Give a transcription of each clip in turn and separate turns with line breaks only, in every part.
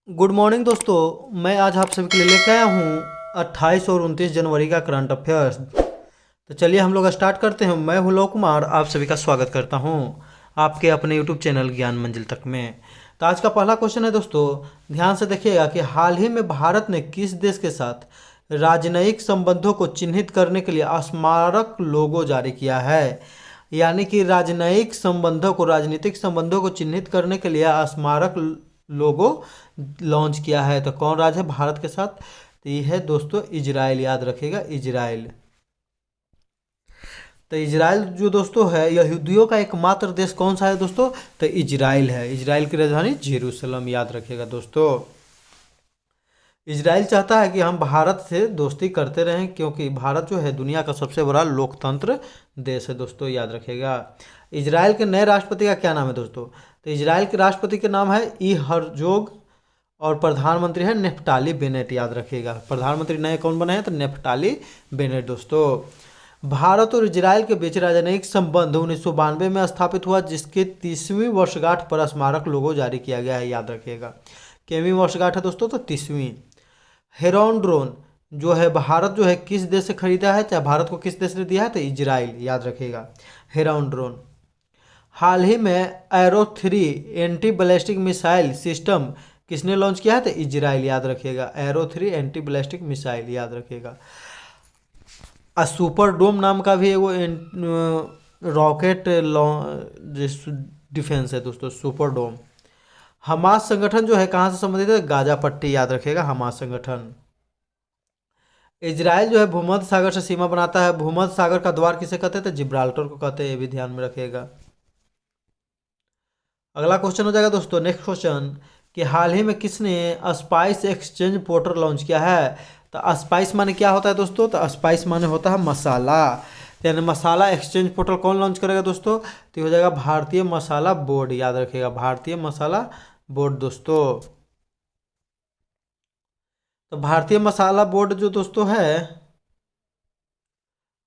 Good morning दोस्तों, मैं आज आप सभी के लिए लेकर आया हूँ 28 और 29 जनवरी का करंट अफेयर्स। तो चलिए हम लोग स्टार्ट करते हैं। मैं हूँ लव कुमार, आप सभी का स्वागत करता हूँ आपके अपने यूट्यूब चैनल ज्ञान मंजिल तक में। तो आज का पहला क्वेश्चन है दोस्तों, ध्यान से देखिएगा कि हाल ही में भारत ने किस देश के साथ राजनयिक संबंधों को चिन्हित करने के लिए स्मारक लोगो जारी किया है। यानी कि राजनयिक संबंधों को राजनीतिक संबंधों को चिन्हित करने के लिए स्मारक लोगो लॉन्च किया है। तो कौन राज्य है भारत के साथ? तो ये है दोस्तों इजराइल, याद रखिएगा इजराइल। तो इजराइल जो दोस्तों है, यहूदियों का एकमात्र देश कौन सा है दोस्तों? तो इजराइल है। इजराइल की राजधानी जेरूसलम, याद रखिएगा दोस्तों। इजराइल चाहता है कि हम भारत से दोस्ती करते रहें, क्योंकि भारत जो है दुनिया का सबसे बड़ा लोकतंत्र देश है दोस्तों, याद रखिएगा। इजराइल के नए राष्ट्रपति का क्या नाम है दोस्तों? तो इजराइल के राष्ट्रपति के नाम है ई हर्जोग और प्रधानमंत्री है नेफ्टाली बेनेट, याद रखिएगा। प्रधानमंत्री नए कौन बने हैं? तो नेफ्टाली बेनेट दोस्तों। भारत और इजराइल के बीच राजनयिक संबंध 1992 में स्थापित हुआ, जिसके 30वीं वर्षगांठ पर स्मारक लोगो जारी किया गया है, याद रखिएगा। कितवीं वर्षगांठ है दोस्तों? तो 30वीं। हेरॉन ड्रोन जो है भारत जो है किस देश से खरीदा है, चाहे भारत को किस देश ने दिया है? तो इजराइल, याद रखिएगा। हेरॉन ड्रोन हाल ही में arrow 3 anti ballistic missile system किसने लॉन्च किया है? तो इजराइल, याद रखिएगा। एरो 3 एंटी बैलिस्टिक मिसाइल, याद रखिएगा। सुपर डोम नाम का भी वो रॉकेट डिफेंस है दोस्तों, सुपर डोम। हमास संगठन जो है कहाँ से संबंधित है? गाजा पट्टी, याद रखिएगा हमास संगठन। इजराइल जो है भूमध्य सागर से सीमा बनाता है। भूमध्य सागर का द्वार किसे कहते हैं? तो जिब्राल्टर को कहते हैं, ये भी ध्यान में रखिएगा। अगला क्वेश्चन हो जाएगा दोस्तों, नेक्स्ट क्वेश्चन, कि हाल ही में किसने स्पाइस एक्सचेंज पोर्टल लॉन्च किया है? तो स्पाइस माने क्या होता है दोस्तों? तो स्पाइस माने होता है मसाला, यानी मसाला एक्सचेंज पोर्टल कौन लॉन्च करेगा दोस्तों? तो हो जाएगा भारतीय मसाला बोर्ड, याद रखिएगा भारतीय मसाला बोर्ड दोस्तों। तो भारतीय मसाला बोर्ड जो दोस्तों है,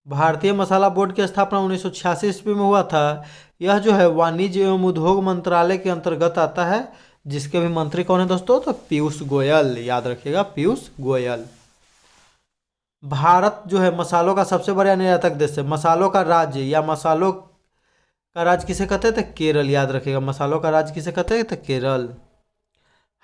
भारतीय मसाला बोर्ड की स्थापना 1986 ईस्वी में हुआ था। यह जो है वाणिज्य एवं उद्योग मंत्रालय के अंतर्गत आता है, जिसके भी मंत्री कौन है दोस्तों? तो पीयूष गोयल, याद रखिएगा पीयूष गोयल। भारत जो है मसालों का सबसे बड़ा निर्यातक देश है। मसालों का राज्य या मसालों का राज्य किसे कहते हैं? तो केरल, याद रखिएगा। मसालों का राज्य किसे कहते हैं? तो केरल।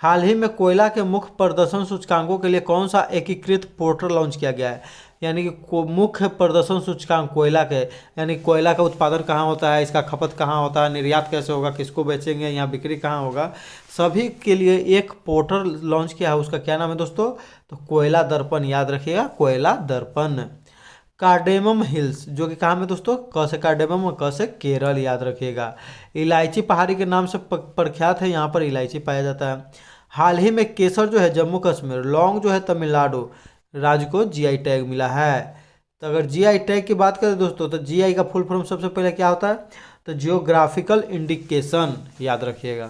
हाल ही में कोयला के मुख्य प्रदर्शन सूचकांकों के लिए कौन सा एकीकृत पोर्टल लॉन्च किया गया है? यानी कि मुख्य प्रदर्शन सूचकांक कोयला के, यानी कोयला का उत्पादन कहाँ होता है, इसका खपत कहाँ होता है, निर्यात कैसे होगा, किसको बेचेंगे, यहाँ बिक्री कहाँ होगा, सभी के लिए एक पोर्टल लॉन्च किया है। उसका क्या नाम है दोस्तों? तो कोयला दर्पण, याद रखिएगा कोयला दर्पण। कार्डेमम हिल्स जो कि कहाँ में दोस्तों? क से कार्डेमम और क से केरल, याद रखिएगा। इलायची पहाड़ी के नाम से प्रख्यात है, यहाँ पर इलायची पाया जाता है। हाल ही में केसर जो है जम्मू कश्मीर, लौंग जो है तमिलनाडु राज्य को जीआई टैग मिला है। तो अगर जीआई टैग की बात करें दोस्तों, तो जीआई का फुल फॉर्म सबसे पहले क्या होता है? तो जियोग्राफिकल इंडिकेशन, याद रखिएगा।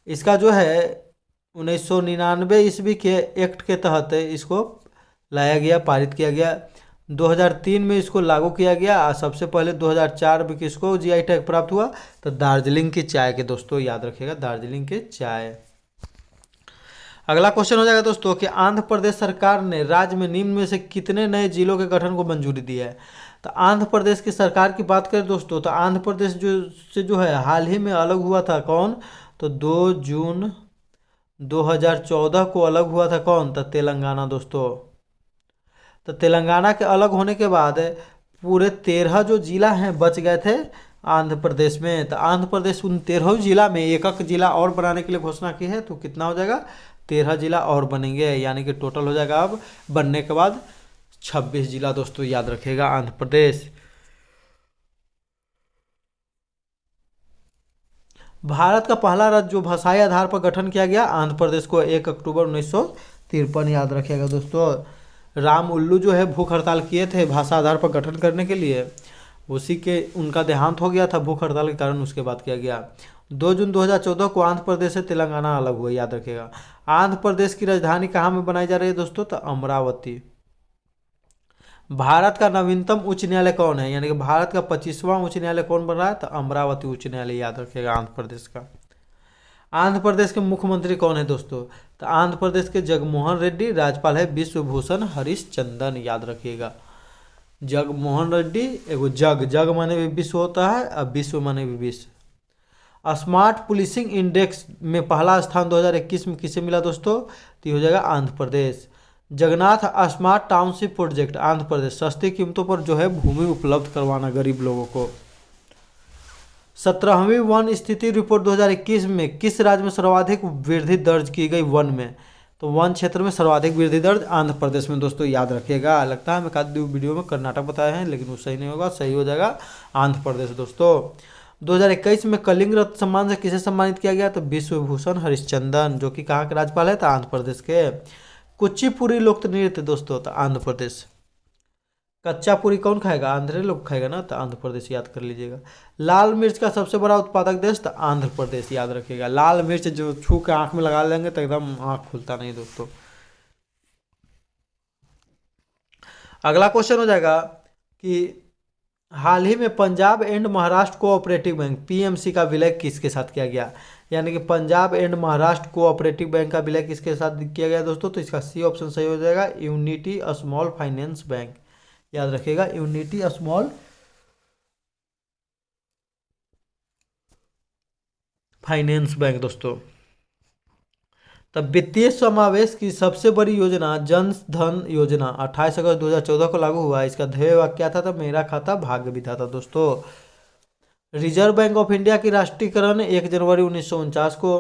इसका जो है 1999 ईस्वी के एक्ट के तहत इसको लाया गया, पारित किया गया। 2003 में इसको लागू किया गया और सबसे पहले 2004 में किसको जीआई टैग प्राप्त हुआ? तो दार्जिलिंग की चाय के दोस्तों, याद रखिएगा दार्जिलिंग के चाय। अगला क्वेश्चन हो जाएगा दोस्तों कि आंध्र प्रदेश सरकार ने राज्य में निम्न में से कितने नए जिलों के गठन को मंजूरी दी है? तो आंध्र प्रदेश की सरकार की बात करें दोस्तों, तो आंध्र प्रदेश जो है हाल ही में अलग हुआ था। कौन? तो 2 जून 2014 को अलग हुआ था। कौन? तो तेलंगाना दोस्तों। तो तेलंगाना के अलग होने के बाद पूरे 13 जो जिला हैं बच गए थे आंध्र प्रदेश में। तो आंध्र प्रदेश उन 13 जिला में एक जिला और बनाने के लिए घोषणा की है। तो कितना हो जाएगा? 13 जिला और बनेंगे, यानी कि टोटल हो जाएगा अब बनने के बाद 26 जिला दोस्तों, याद रखिएगा आंध्र प्रदेश। भारत का पहला राज्य जो भाषाई आधार पर गठन किया गया आंध्र प्रदेश को 1 अक्टूबर 1953, याद रखिएगा दोस्तों। राम उल्लू जो है भूख हड़ताल किए थे भाषा आधार पर गठन करने के लिए, उसी के उनका देहांत हो गया था भूख हड़ताल के कारण, उसके बाद किया गया। 2 जून 2014 को आंध्र प्रदेश से तेलंगाना अलग हुआ, याद रखिएगा। आंध्र प्रदेश की राजधानी कहाँ में बनाई जा रही है दोस्तों? तो अमरावती। भारत का नवीनतम उच्च न्यायालय कौन है? यानी कि भारत का 25वां उच्च न्यायालय कौन बन रहा है? तो अमरावती उच्च न्यायालय, याद रखिएगा आंध्र प्रदेश का। आंध्र प्रदेश के मुख्यमंत्री कौन है दोस्तों? तो आंध्र प्रदेश के जगनमोहन रेड्डी। राज्यपाल है विश्वभूषण हरिश्चंदन, याद रखिएगा। जगनमोहन रेड्डी। एगो जग, जग माने भी विश्व होता है, अब विश्व माने भी विश्व। स्मार्ट पुलिसिंग इंडेक्स में पहला स्थान 2021 में किसे मिला दोस्तों? तो ये हो जाएगा Andhra Pradesh. Jagannath smart township project, Andhra Pradesh. सस्ती कीमतों पर जो है भूमि उपलब्ध करवाना गरीब लोगों को। 17वीं वन स्थिति रिपोर्ट 2021 में किस राज्य में सर्वाधिक वृद्धि दर्ज की गई वन में? तो वन क्षेत्र में सर्वाधिक वृद्धि दर्ज आंध्र प्रदेश में दोस्तों, याद रखिएगा। लगता है हम एक आध वीडियो में कर्नाटक बताए हैं, लेकिन वो सही नहीं होगा, सही हो जाएगा आंध्र प्रदेश दोस्तों। 2021 में कलिंग रत्न सम्मान से किसे सम्मानित किया गया? तो विश्वभूषण हरिश्चंदन, जो कि कहाँ के राज्यपाल है? तो आंध्र प्रदेश के। कुचिपुड़ी लोक नृत्य दोस्तों, तो आंध्र प्रदेश। कच्चा पूरी कौन खाएगा? आंध्र लोग खाएगा ना, तो आंध्र प्रदेश याद कर लीजिएगा। लाल मिर्च का सबसे बड़ा उत्पादक देश? तो आंध्र प्रदेश, याद रखिएगा। लाल मिर्च जो छू के आंख में लगा लेंगे तो एकदम आंख खुलता नहीं दोस्तों। अगला क्वेश्चन हो जाएगा कि हाल ही में Punjab and Maharashtra cooperative bank PMC का विलय किसके साथ किया गया? यानी कि Punjab and Maharashtra cooperative bank का विलय किसके साथ किया गया दोस्तों? तो इसका सी ऑप्शन सही हो जाएगा, यूनिटी स्मॉल फाइनेंस बैंक, याद रखिएगा। यूनिटी स्मॉल फाइनेंस बैंक दोस्तों। तब वित्तीय समावेश की सबसे बड़ी योजना जन धन योजना 28 अगस्त 2014 को लागू हुआ। इसका ध्येय वाक्य क्या था? तो मेरा खाता भाग्य विधाता दोस्तों। रिजर्व बैंक ऑफ इंडिया की राष्ट्रीयकरण 1 जनवरी 1949 को।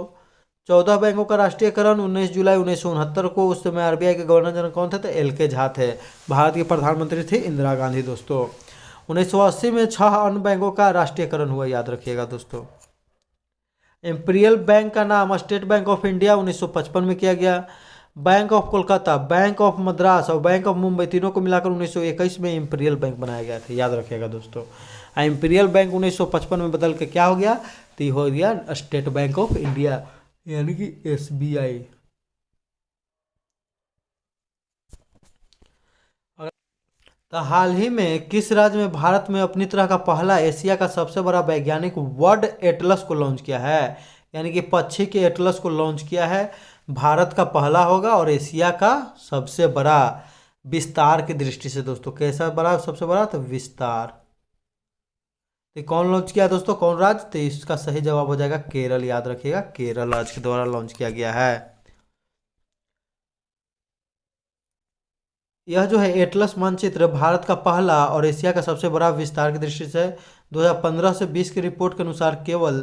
14 बैंकों का राष्ट्रीयकरण 19 जुलाई 1969 को। उस समय आरबीआई के गवर्नर जनरल कौन थे? तो एल.के. झा थे। भारत के प्रधानमंत्री थे इंदिरा गांधी दोस्तों। 1980 में 6 अन्य बैंकों का राष्ट्रीयकरण हुआ, याद रखिएगा दोस्तों। इंपीरियल बैंक का नाम स्टेट बैंक ऑफ इंडिया 1955 में किया गया। Bank of Kolkata, bank of Madras और बैंक ऑफ मुंबई तीनों को मिलाकर 1921 में इंपीरियल बैंक बनाया गया था, याद रखिएगा दोस्तों। इंपीरियल बैंक 1955 में बदल के क्या हो गया? तो हो गया स्टेट बैंक ऑफ इंडिया, यानी कि एसबीआई। तो हाल ही में किस राज्य में भारत में अपनी तरह का पहला एशिया का सबसे बड़ा वैज्ञानिक वर्ड एटलस को लॉन्च किया है? यानी कि पक्षी के एटलस को लॉन्च किया है। भारत का पहला होगा और एशिया का सबसे बड़ा, विस्तार की दृष्टि से दोस्तों। कैसा बड़ा? सबसे बड़ा, तो विस्तार। तो कौन लॉन्च किया दोस्तों? कौन राज्य? तो इसका सही जवाब हो जाएगा केरल, याद रखिएगा। केरल राज्य के द्वारा लॉन्च किया गया है। यह जो है एटलस मानचित्र भारत का पहला और एशिया का सबसे बड़ा विस्तार की दृष्टि से 2015 से 20 की रिपोर्ट के अनुसार केवल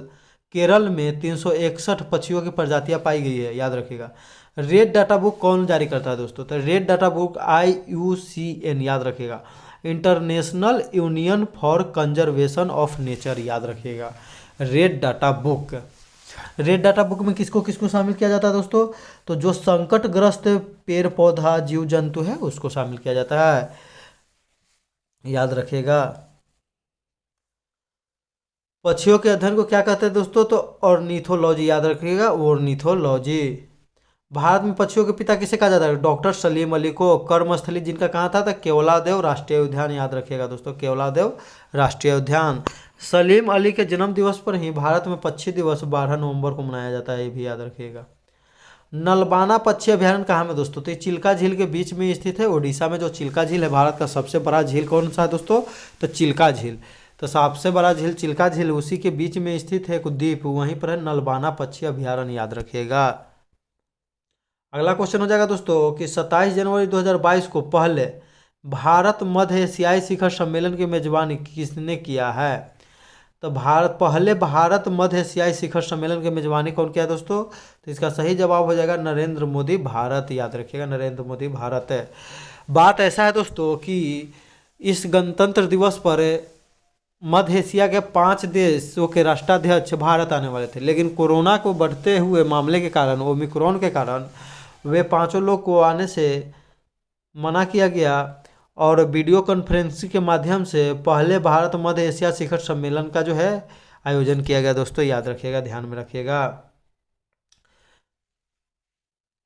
केरल में 361 पक्षियों की प्रजातियां पाई गई है, याद रखिएगा। रेड डाटा बुक कौन जारी करता है दोस्तों? तो रेड डाटा बुक IUCN, याद रखिएगा। International union for conservation of nature, याद रखिएगा। Red data book. Red data book में किसको किसको शामिल किया जाता है दोस्तों? तो जो संकटग्रस्त पेड़ पौधा जीव जंतु है उसको शामिल किया जाता है, याद रखिएगा। पक्षियों के अध्ययन को क्या कहते हैं दोस्तों? तो ऑर्निथोलॉजी, याद रखिएगा। ऑर्निथोलॉजी। भारत में पक्षियों के पिता किसे कहा जाता है? डॉक्टर सलीम अली को। कर्मस्थली जिनका कहाँ था? तो केवलादेव राष्ट्रीय उद्यान, याद रखिएगा दोस्तों। केवलादेव राष्ट्रीय उद्यान। सलीम अली के जन्म दिवस पर ही भारत में पक्षी दिवस 12 नवंबर को मनाया जाता है, ये भी याद रखिएगा। नलबाना पक्षी अभ्यारण्य कहाँ में दोस्तों? तो चिल्का झील के बीच में स्थित है, उड़ीसा में। जो चिल्का झील है भारत का सबसे बड़ा झील कौन सा है दोस्तों? तो चिल्का झील। तो सबसे बड़ा झील चिल्का झील, उसी के बीच में स्थित है एक द्वीप, वहीं पर है नलबाना पक्षी अभ्यारण्य, याद रखिएगा। अगला क्वेश्चन हो जाएगा दोस्तों कि 27 जनवरी 2022 को पहले भारत मध्य एशियाई शिखर सम्मेलन की मेजबानी किसने किया है? तो भारत मध्य एशियाई शिखर सम्मेलन की मेजबानी कौन किया दोस्तों? तो इसका सही जवाब हो जाएगा नरेंद्र मोदी भारत, याद रखिएगा। नरेंद्र मोदी भारत है। बात ऐसा है दोस्तों कि इस गणतंत्र दिवस पर मध्य एशिया के 5 देशों के राष्ट्राध्यक्ष भारत आने वाले थे, लेकिन कोरोना को बढ़ते हुए मामले के कारण, ओमिक्रॉन के कारण, वे 5 लोग को आने से मना किया गया और वीडियो कॉन्फ्रेंसिंग के माध्यम से पहले भारत मध्य एशिया शिखर सम्मेलन का जो है आयोजन किया गया दोस्तों, याद रखिएगा, ध्यान में रखिएगा।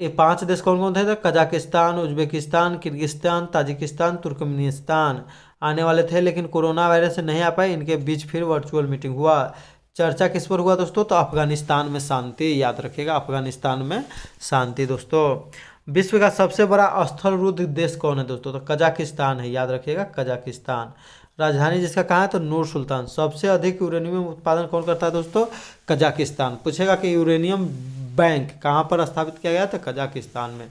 ये 5 देश कौन कौन थे? Kazakhstan, Uzbekistan, Kyrgyzstan, Tajikistan, Turkmenistan आने वाले थे, लेकिन कोरोना वायरस से नहीं आ पाए। इनके बीच फिर वर्चुअल मीटिंग हुआ। चर्चा किस पर हुआ दोस्तों? तो अफगानिस्तान में शांति, याद रखिएगा अफगानिस्तान में शांति दोस्तों। विश्व का सबसे बड़ा स्थल रुद्ध देश कौन है दोस्तों? तो कजाकिस्तान है, याद रखिएगा कजाकिस्तान। राजधानी जिसका कहाँ है? तो नूर सुल्तान। सबसे अधिक यूरेनियम उत्पादन कौन करता है दोस्तों? कजाकिस्तान। पूछेगा कि यूरेनियम बैंक कहाँ पर स्थापित किया गया? तो कजाकिस्तान में।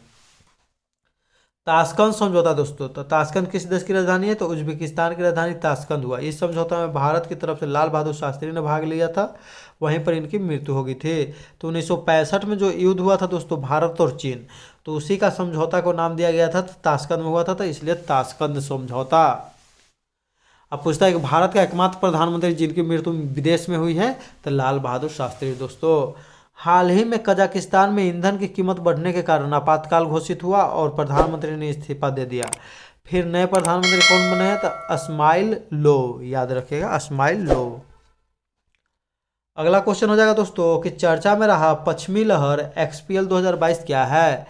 ताशकंद समझौता दोस्तों, तो ताशकंद किस देश की राजधानी है? तो उज्बेकिस्तान की राजधानी ताशकंद हुआ। इस समझौता में भारत की तरफ से लाल बहादुर शास्त्री ने भाग लिया था, वहीं पर इनकी मृत्यु हो गई थी। तो 1965 में जो युद्ध हुआ था दोस्तों भारत और चीन, तो उसी का समझौता को नाम दिया गया था, तो ताशकंद में हुआ था, तो इसलिए ताशकंद समझौता। अब पूछता है कि भारत का एकमात्र प्रधानमंत्री जिनकी मृत्यु विदेश में हुई है? तो लाल बहादुर शास्त्री दोस्तों। हाल ही में कजाकिस्तान में ईंधन की कीमत बढ़ने के कारण आपातकाल घोषित हुआ और प्रधानमंत्री ने इस्तीफा दे दिया। फिर नए प्रधानमंत्री कौन बने हैं? तो इस्माइल लो, याद रखिएगा इस्माइल लो। अगला क्वेश्चन हो जाएगा दोस्तों कि चर्चा में रहा पश्चिमी लहर XPL 2022 क्या है?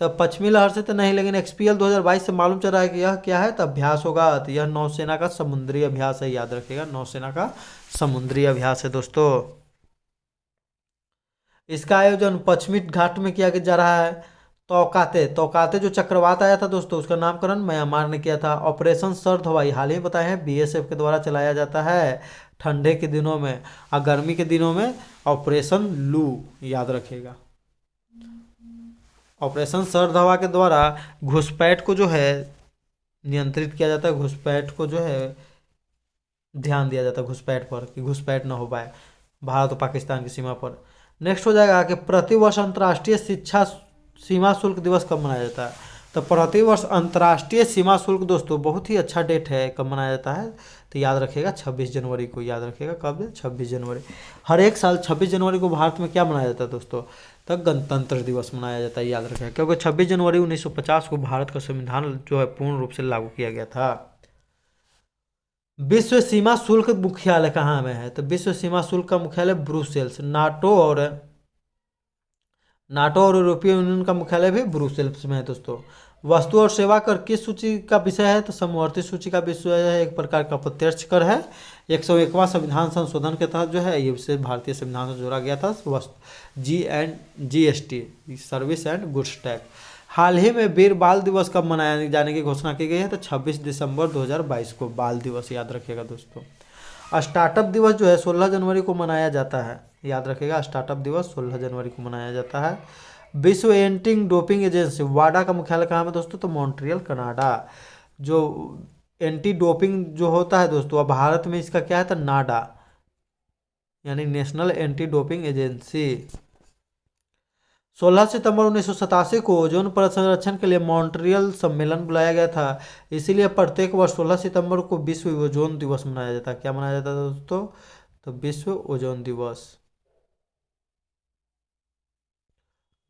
तो पश्चिमी लहर से तो नहीं, लेकिन XPL 2022 से मालूम चल रहा है कि यह क्या है? तो अभ्यास होगा। तो यह नौसेना का समुद्री अभ्यास है, याद रखिएगा नौसेना का समुद्री अभ्यास है दोस्तों। इसका आयोजन पश्चिमी घाट में किया जा रहा है। तौकाते जो चक्रवात आया था दोस्तों, उसका नामकरण म्यांमार ने किया था। ऑपरेशन सर्द हवाई हाल ही बताए हैं BSF के द्वारा चलाया जाता है ठंडे के दिनों में, और गर्मी के दिनों में ऑपरेशन लू, याद रखिएगा। ऑपरेशन सर्द हवा के द्वारा घुसपैठ को जो है नियंत्रित किया जाता है, घुसपैठ को जो है ध्यान दिया जाता है घुसपैठ पर, कि घुसपैठ न हो पाए भारत और पाकिस्तान की सीमा पर। नेक्स्ट हो जाएगा कि प्रतिवर्ष अंतर्राष्ट्रीय शिक्षा सीमा शुल्क दिवस कब मनाया जाता है? तो प्रतिवर्ष अंतर्राष्ट्रीय सीमा शुल्क दोस्तों बहुत ही अच्छा डेट है, कब मनाया जाता है? तो याद रखिएगा 26 जनवरी को, याद रखिएगा कब है? 26 जनवरी। हर एक साल 26 जनवरी को भारत में क्या मनाया जाता है दोस्तों? तो गणतंत्र दिवस मनाया जाता है, याद रखिएगा, क्योंकि 26 जनवरी 1950 को भारत का संविधान जो है पूर्ण रूप से लागू किया गया था। विश्व सीमा शुल्क मुख्यालय कहाँ में है? तो विश्व सीमा शुल्क का मुख्यालय ब्रुसेल्स। नाटो और यूरोपीय यूनियन का मुख्यालय भी ब्रुसेल्स में है दोस्तों। वस्तु और सेवा कर किस सूची का विषय है? तो समवर्ती सूची का विषय है, एक प्रकार का प्रत्यक्ष कर है। 101वां संविधान संशोधन के तहत जो है ये विषय भारतीय संविधान से जोड़ा गया था। GST service and goods tax. हाल ही में वीर बाल दिवस कब मनाए जाने की घोषणा की गई है? तो 26 दिसंबर 2022 को बाल दिवस, याद रखिएगा दोस्तों। स्टार्टअप दिवस जो है 16 जनवरी को मनाया जाता है, याद रखिएगा स्टार्टअप दिवस 16 जनवरी को मनाया जाता है। विश्व एंटी डोपिंग एजेंसी वाडा का मुख्यालय कहाँ है दोस्तों? तो मॉन्ट्रियल कनाडा। जो एंटी डोपिंग जो होता है दोस्तों, अब भारत में इसका क्या है? तो नाडा, यानी नेशनल एंटी डोपिंग एजेंसी। 16 सितंबर 1987 को ओजोन परत संरक्षण के लिए मॉन्ट्रियल सम्मेलन बुलाया गया था, इसीलिए प्रत्येक वर्ष 16 सितंबर को विश्व ओजोन दिवस मनाया जाता है। क्या मनाया जाता है दोस्तों? तो विश्व ओजोन दिवस।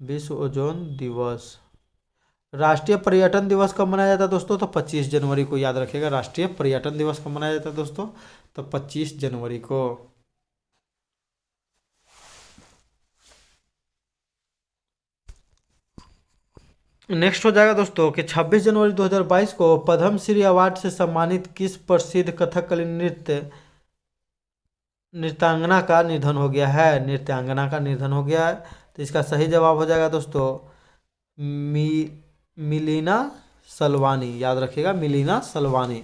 विश्व ओजोन दिवस। राष्ट्रीय पर्यटन दिवस कब मनाया जाता है दोस्तों? तो 25 जनवरी को, याद रखिएगा राष्ट्रीय पर्यटन दिवस कब मनाया जाता है दोस्तों? तो 25 जनवरी को। नेक्स्ट हो जाएगा दोस्तों कि 26 जनवरी 2022 को पद्मश्री अवार्ड से सम्मानित किस प्रसिद्ध कथकली नृत्यांगना का निधन हो गया है? नृत्यांगना का निधन हो गया है। तो इसका सही जवाब हो जाएगा दोस्तों मिलीना सलवानी, याद रखिएगा मिलीना सलवानी।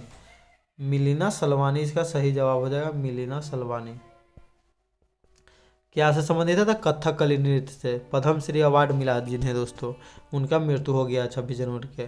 मिलीना सलवानी इसका सही जवाब हो जाएगा, मिलीना सलवानी। क्या से संबंधित है? कथकली नृत्य से पद्मश्री अवार्ड मिला जिन्हें दोस्तों, उनका मृत्यु हो गया 26 जनवरी के।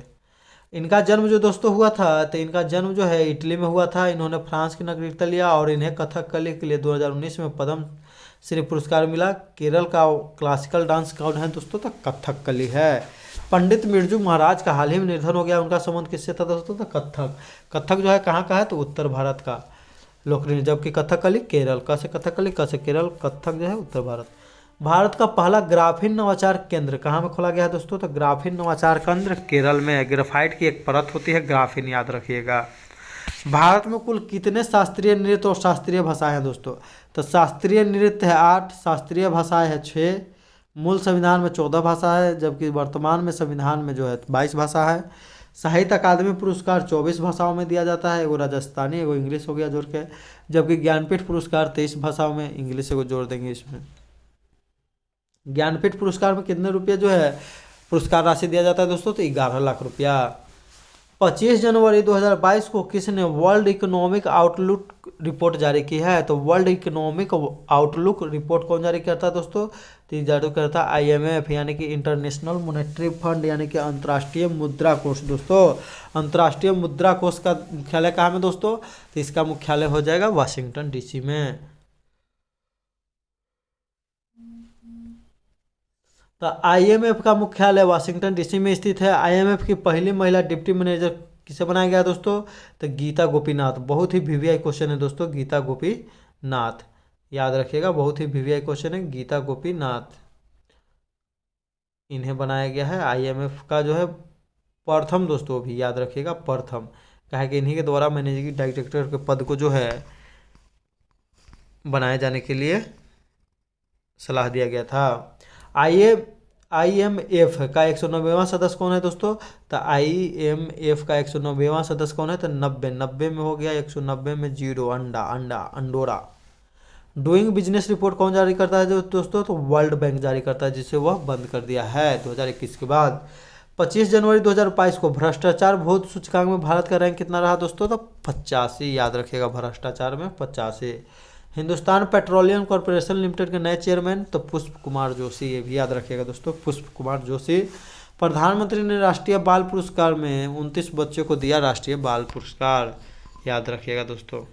इनका जन्म जो दोस्तों हुआ था, तो इनका जन्म जो है इटली में हुआ था। इन्होंने फ्रांस की नागरिकता लिया और इन्हें कथकली के लिए 2019 में पद्मश्री पुरस्कार मिला। केरल का क्लासिकल डांस कौन है दोस्तों? तो कथकली है। पंडित बिरजू महाराज का हाल ही में निधन हो गया, उनका संबंध किससे था दोस्तों? तो कथक। कथक जो है कहाँ का है? तो उत्तर भारत का लोकनृत्य, जबकि कथकली केरल का। से कथकली का से केरल, कथक जो है उत्तर भारत। भारत का पहला ग्राफीन नवाचार केंद्र कहाँ में खोला गया है दोस्तों? तो ग्राफीन नवाचार केंद्र केरल में। ग्रेफाइट की एक परत होती है ग्राफीन, याद रखिएगा। भारत में कुल कितने शास्त्रीय नृत्य और शास्त्रीय भाषाएं हैं दोस्तों? तो शास्त्रीय नृत्य है 8, शास्त्रीय भाषाएं है 6, मूल संविधान में 14 भाषा है, जबकि वर्तमान में संविधान में जो है 22 भाषा है। साहित्य अकादमी पुरस्कार 24 भाषाओं में दिया जाता है, एगो राजस्थानी एगो इंग्लिश हो गया जोड़ के। जबकि ज्ञानपीठ पुरस्कार 23 भाषाओं में, इंग्लिश एगो जोड़ देंगे इसमें। ज्ञानपीठ पुरस्कार में कितने रुपये जो है पुरस्कार राशि दिया जाता है दोस्तों, तो 11 लाख रुपया। 25 जनवरी 2022 को किसने वर्ल्ड इकोनॉमिक आउटलुक रिपोर्ट जारी की है, तो वर्ल्ड इकोनॉमिक आउटलुक रिपोर्ट कौन जारी करता है दोस्तों, तो ये जारी करता है IMF यानी कि इंटरनेशनल मॉनेटरी फंड यानी कि अंतर्राष्ट्रीय मुद्रा कोष दोस्तों। अंतर्राष्ट्रीय मुद्रा कोष का मुख्यालय कहाँ में दोस्तों, तो इसका मुख्यालय हो जाएगा वाशिंगटन DC में। तो IMF का मुख्यालय वाशिंगटन DC में स्थित है। IMF की पहली महिला डिप्टी मैनेजर किसे बनाया गया दोस्तों, तो गीता गोपीनाथ। बहुत ही VVI क्वेश्चन है दोस्तों, गीता गोपीनाथ याद रखिएगा, बहुत ही VVI क्वेश्चन है, गीता गोपीनाथ इन्हें बनाया गया है। IMF का जो है प्रथम दोस्तों भी याद रखिएगा, प्रथम कहे कि इन्हीं के द्वारा मैनेजिंग डायरेक्टर के पद को जो है बनाए जाने के लिए सलाह दिया गया था। IMF का 190वां सदस्य कौन है दोस्तों, तो IMF का 190वां सदस्य कौन है, तो 90 में हो गया, 190 में 0 अंडोरा। डूइंग बिजनेस रिपोर्ट कौन जारी करता है जो दोस्तों, तो वर्ल्ड बैंक जारी करता है, जिसे वह बंद कर दिया है 2021 के बाद। 25 जनवरी 2022 को भ्रष्टाचार भोज सूचकांक में भारत का रैंक कितना रहा दोस्तों, तो 85 याद रखिएगा, भ्रष्टाचार में 85। हिंदुस्तान पेट्रोलियम कॉर्पोरेशन लिमिटेड के नए चेयरमैन तो पुष्प कुमार जोशी, ये भी याद रखिएगा दोस्तों, पुष्प कुमार जोशी। प्रधानमंत्री ने राष्ट्रीय बाल पुरस्कार में 29 बच्चों को दिया राष्ट्रीय बाल पुरस्कार, याद रखिएगा दोस्तों।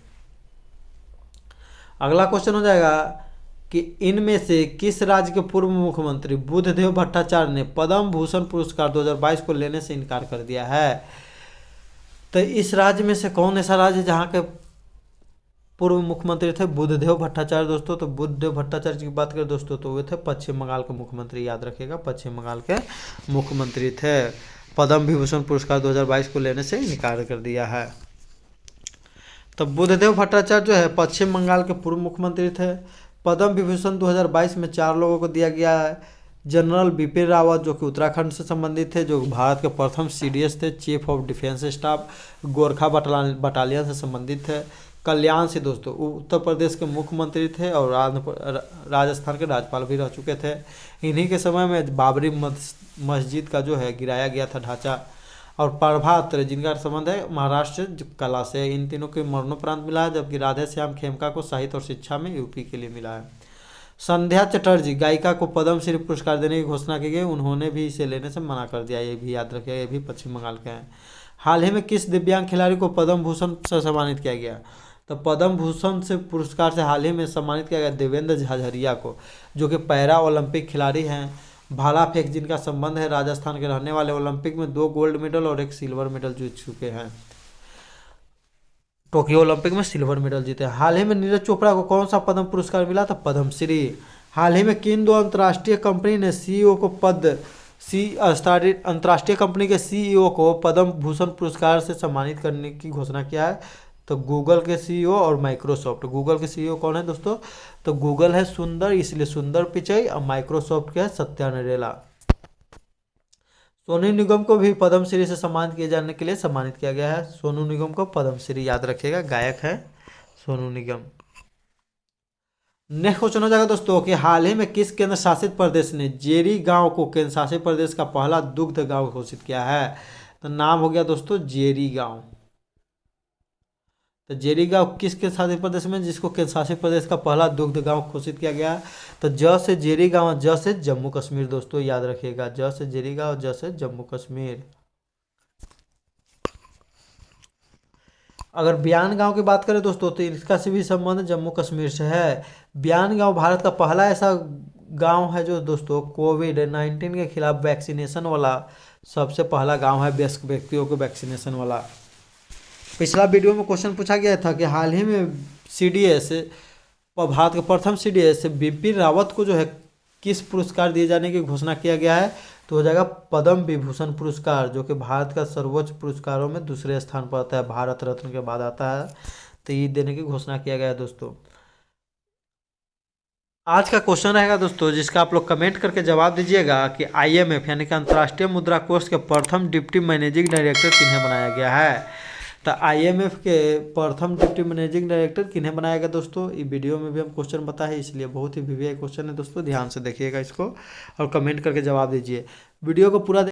अगला क्वेश्चन हो जाएगा कि इनमें से किस राज्य के पूर्व मुख्यमंत्री बुद्धदेव भट्टाचार्य ने पद्म भूषण पुरस्कार 2022 को लेने से इनकार कर दिया है, तो इस राज्य में से कौन ऐसा राज्य जहाँ के पूर्व मुख्यमंत्री थे बुद्धदेव भट्टाचार्य दोस्तों, तो बुद्धदेव भट्टाचार्य की बात करें दोस्तों तो वे थे पश्चिम बंगाल के मुख्यमंत्री, याद रखिएगा, पश्चिम बंगाल के मुख्यमंत्री थे। पद्म विभूषण पुरस्कार 2022 को लेने से इनकार कर दिया है। तो बुद्धदेव भट्टाचार्य जो है पश्चिम बंगाल के पूर्व मुख्यमंत्री थे। पद्म विभूषण 2022 में 4 लोगों को दिया गया है। जनरल बिपिन रावत जो कि उत्तराखंड से संबंधित थे, जो भारत के प्रथम CDS थे, chief of defence staff, Gorkha battalion से संबंधित थे। कल्याण सिंह दोस्तों उत्तर प्रदेश के मुख्यमंत्री थे और राजस्थान के राज्यपाल भी रह चुके थे। इन्हीं के समय में बाबरी मस्जिद का जो है गिराया गया था ढांचा। और प्रभात जिनका संबंध है महाराष्ट्र कला से, इन तीनों के मरणोपरांत मिला है, जबकि राधे श्याम खेमका को साहित्य और शिक्षा में UP के लिए मिला है। संध्या चटर्जी गायिका को पद्मश्री पुरस्कार देने की घोषणा की गई, उन्होंने भी इसे लेने से मना कर दिया, ये भी याद रखिएगा, ये भी पश्चिम बंगाल के हैं। हाल ही में किस दिव्यांग खिलाड़ी को पद्म भूषण से सम्मानित किया गया, तो पद्म भूषण से पुरस्कार से हाल ही में सम्मानित किया गया देवेंद्र झाझरिया को, जो कि पैरा ओलंपिक खिलाड़ी हैं। भाला फेंक जिनका संबंध है राजस्थान के रहने वाले, ओलंपिक में 2 गोल्ड मेडल और 1 सिल्वर मेडल जीत चुके हैं, टोक्यो ओलंपिक में सिल्वर मेडल जीते। हाल ही में नीरज चोपड़ा को कौन सा पद्म पुरस्कार मिला था, पद्मश्री। हाल ही में किन 2 अंतर्राष्ट्रीय कंपनी ने CEO को अंतर्राष्ट्रीय कंपनी के CEO को पद्म भूषण पुरस्कार से सम्मानित करने की घोषणा किया है, तो गूगल के CEO और माइक्रोसॉफ्ट। गूगल के CEO कौन है दोस्तों, तो गूगल है सुंदर, इसलिए सुंदर पिचई, और माइक्रोसॉफ्ट के है सत्या नडेला। सोनू निगम को भी पद्मश्री से सम्मानित किए जाने के लिए सम्मानित किया गया है। सोनू निगम को पद्मश्री, याद रखिएगा, गायक है सोनू निगम। नेक्स्ट क्वेश्चन हो जाएगा दोस्तों कि हाल ही में किस केंद्र शासित प्रदेश ने जेरी गांव को केंद्र शासित प्रदेश का पहला दुग्ध गांव घोषित किया है, तो नाम हो गया दोस्तों जेरी गांव। तो जेरी गांव किस केंद्र शासित प्रदेश में, जिसको केंद्र शासित प्रदेश का पहला दुग्ध गांव घोषित किया गया, तो ज से जेरी गांव, ज से जम्मू कश्मीर दोस्तों, याद रखिएगा, ज से जेरी गांव, ज से जम्मू कश्मीर। अगर बयान गांव की बात करें दोस्तों तो इसका से भी संबंध जम्मू कश्मीर से है। बयान गांव भारत का पहला ऐसा गांव है जो दोस्तों कोविड-19 के खिलाफ वैक्सीनेशन वाला सबसे पहला गांव है, वयस्क व्यक्तियों को वैक्सीनेशन वाला। पिछला वीडियो में क्वेश्चन पूछा गया था कि हाल ही में CDS भारत के प्रथम CDS बिपिन रावत को जो है किस पुरस्कार दिए जाने की घोषणा किया गया है, तो हो जाएगा पद्म विभूषण पुरस्कार, जो कि भारत का सर्वोच्च पुरस्कारों में दूसरे स्थान पर आता है, भारत रत्न के बाद आता है, तो ये देने की घोषणा किया गया है दोस्तों। आज का क्वेश्चन रहेगा दोस्तों, जिसका आप लोग कमेंट करके जवाब दीजिएगा कि IMF यानी कि अंतर्राष्ट्रीय मुद्रा कोष के प्रथम डिप्टी मैनेजिंग डायरेक्टर किन्हें बनाया गया है। तो IMF के प्रथम डिप्टी मैनेजिंग डायरेक्टर किन्हें बनाया गया दोस्तों, ये वीडियो में भी हम क्वेश्चन बताए, इसलिए बहुत ही वीवीआई क्वेश्चन है दोस्तों, ध्यान से देखिएगा इसको और कमेंट करके जवाब दीजिए। वीडियो को पूरा